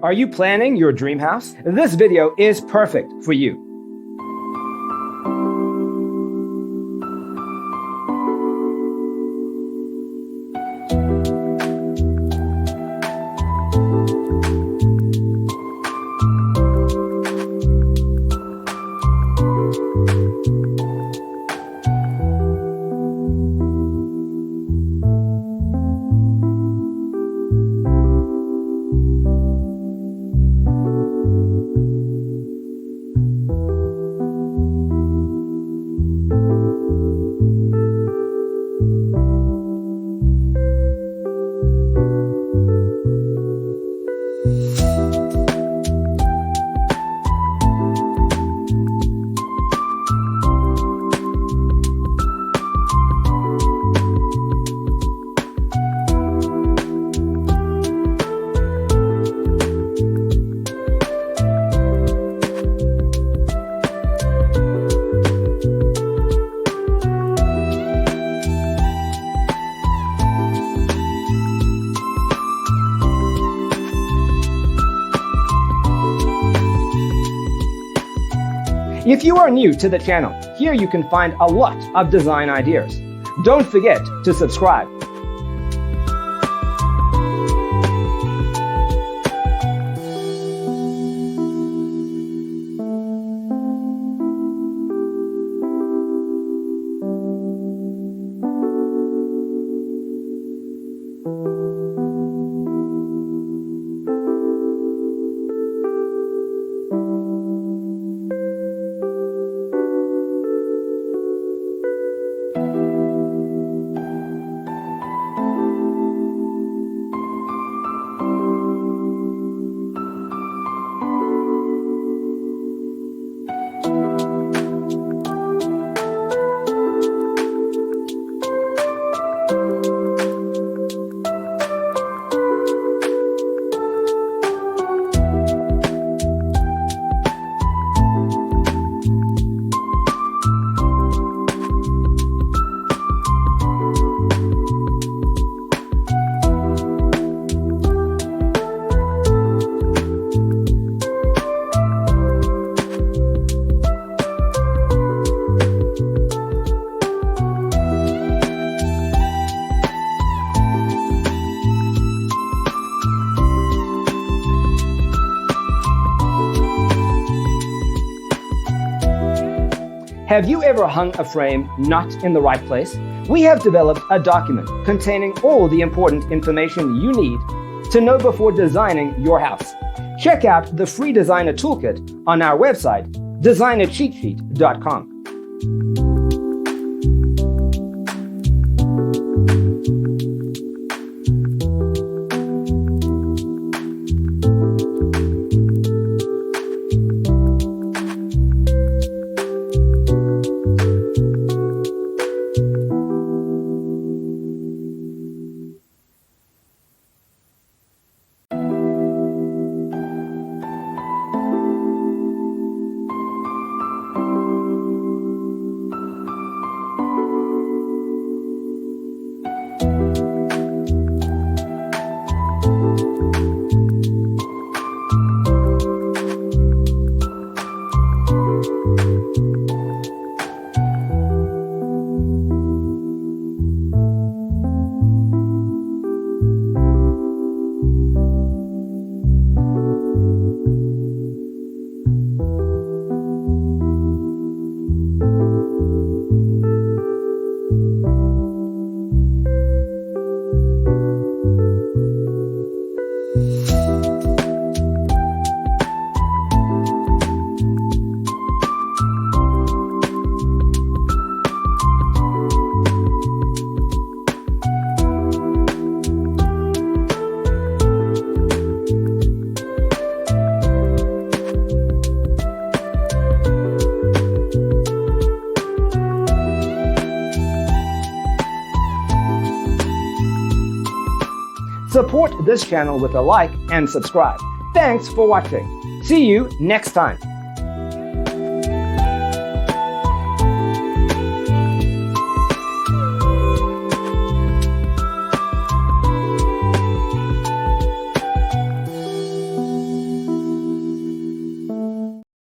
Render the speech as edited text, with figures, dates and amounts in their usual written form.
Are you planning your dream house? This video is perfect for you. If you are new to the channel, here you can find a lot of design ideas. Don't forget to subscribe. Have you ever hung a frame not in the right place? We have developed a document containing all the important information you need to know before designing your house. Check out the free designer toolkit on our website, designercheatsheet.com. Support this channel with a like and subscribe. Thanks for watching. See you next time.